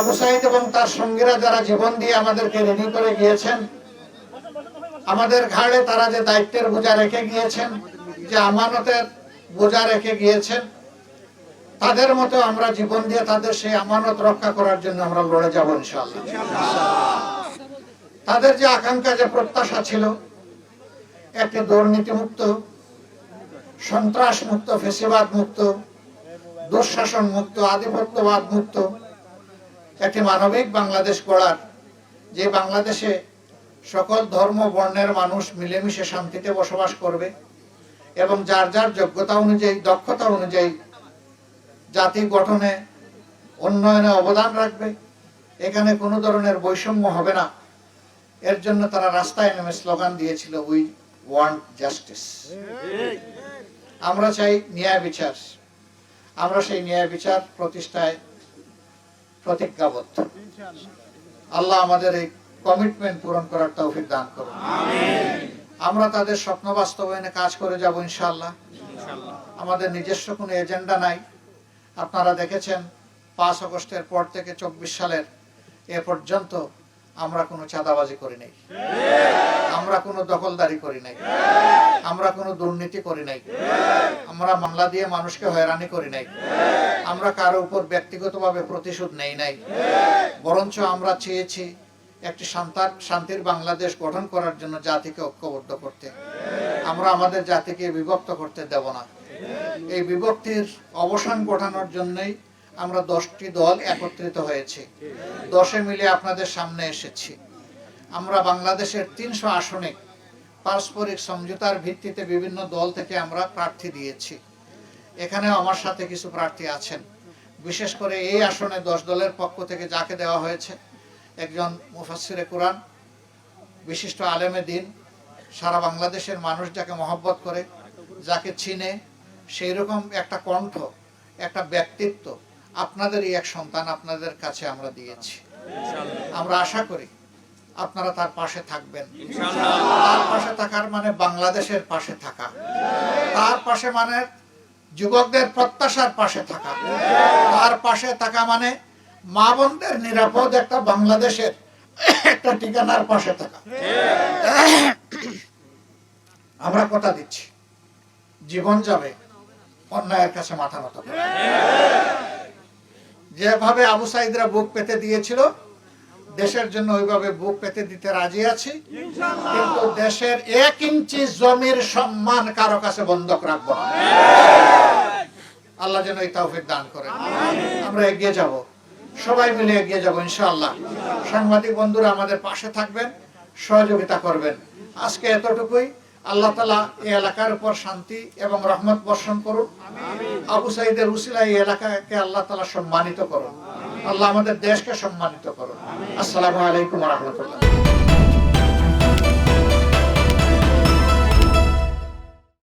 আবু সাইদ এবং তার সঙ্গীরা যারা জীবন দিয়ে আমাদেরকে রেডি করে গিয়েছেন, আমাদের ঘাড়ে তারা যে দায়িত্বের বোঝা রেখে গিয়েছেন, যে আমানতের বোঝা রেখে গিয়েছেন, তাদের মতো আমরা জীবন দিয়ে তাদের সেই আমানত রক্ষা করার জন্য আমরা লড়ে যাব ইনশাআল্লাহ। তাদের যে আকাঙ্ক্ষা, যে প্রত্যাশা ছিল একটি দুর্নীতিমুক্ত, সন্ত্রাস মুক্ত, ফেসিবাদ মুক্ত, দুঃশাসন মুক্ত, আধিপত্যবাদ মুক্ত একটি মানবিক বাংলাদেশ গড়ার, যে বাংলাদেশে সকল ধর্ম বর্ণের মানুষ মিলেমিশে শান্তিতে বসবাস করবে এবং যার যার যোগ্যতা অনুযায়ী, দক্ষতা অনুযায়ী জাতি গঠনে, উন্নয়নে অবদান রাখবে, এখানে কোনো ধরনের বৈষম্য হবে না, এর জন্য তারা রাস্তায় নেমে স্লোগান দিয়েছিল, উই ওয়ান্ট জাস্টিস। আমরা চাই ন্যায় বিচার। আমরা সেই ন্যায় বিচার প্রতিষ্ঠায় প্রতিজ্ঞাবদ্ধ। আল্লাহ আমাদের এই কমিটমেন্ট পূরণ করার তৌফিক দান করুন। আমরা তাদের স্বপ্ন বাস্তবায়নে কাজ করে যাব ইনশাআল্লাহ। আমাদের নিজস্ব কোনো এজেন্ডা নাই। আপনারা দেখেছেন 5 আগস্টের পর থেকে 24 সালের এ পর্যন্ত আমরা কোনো চাঁদাবাজি করি নাই, আমরা কোনো দখলদারি করি নাই, আমরা কোনো দুর্নীতি করি নাই, আমরা মামলা দিয়ে মানুষকে হয়রানি করি নাই, আমরা কারো উপর ব্যক্তিগতভাবে প্রতিশোধ নেই নাই। বরঞ্চ আমরা চেয়েছি একটি শান্তির বাংলাদেশ গঠন করার জন্য জাতিকে ঐক্যবদ্ধ করতে। আমরা আমাদের জাতিকে বিভক্ত করতে দেব না। এই বিভক্তির অবসান ঘটানোর জন্যই আমরা 10টি দল একত্রিত হয়েছি, 10 মিলে আপনাদের সামনে এসেছি। আমরা বাংলাদেশের 300 আসনে পারস্পরিক সমঝোতার ভিত্তিতে বিভিন্ন দল থেকে আমরা প্রার্থী দিয়েছি। এখানে আমার সাথে কিছু প্রার্থী আছেন। বিশেষ করে এই আসনে 10 দলের পক্ষ থেকে যাকে দেওয়া হয়েছে, একজন মুফাসসিরে কুরআন, বিশিষ্ট আলেমে দ্বীন, সারা বাংলাদেশের মানুষ যাকে মহব্বত করে, যাকে চিনে, সেই রকম একটা কণ্ঠ, একটা ব্যক্তিত্ব আপনাদেরই এক সন্তান আপনাদের কাছে আমরা দিয়েছি। আমরা আশা করি আপনারা তার পাশে থাকবেন। তার পাশে থাকার মানে বাংলাদেশের পাশে থাকা, তার পাশে মানে যুবকদের প্রত্যাশার পাশে থাকা, তার পাশে থাকা মানে মা বোনদের নিরাপদ একটা বাংলাদেশের একটা ঠিকানার পাশে থাকা। আমরা কথা দিচ্ছি, জীবন যাবে, অন্যায়ের কাছে মাথা নত করে। যেভাবে আবু সাইদরা বুক পেতে দিয়েছিল, দেশের জন্য ওইভাবে বুক পেতে দিতে রাজি আছি, কিন্তু দেশের 1 ইঞ্চি জমির সম্মান কারো কাছে বন্ধক রাখবো না। আল্লাহ যেন এই তৌফিক দান করেন। আমরা এগিয়ে যাব, সবাই মিলে এগিয়ে যাব ইনশাআল্লাহ। সাংবাদিক বন্ধুরা আমাদের পাশে থাকবেন, সহযোগিতা করবেন। আজকে এতটুকুই। আল্লাহ তাআলা এই এলাকার উপর শান্তি এবং রহমত বর্ষণ করুন। আবু সাইদের উসিলায় এই এলাকাকে আল্লাহ তাআলা সম্মানিত করুন। আল্লাহ আমাদের দেশকে সম্মানিত করুন। আসসালামু আলাইকুম ওয়া রাহমাতুল্লাহ।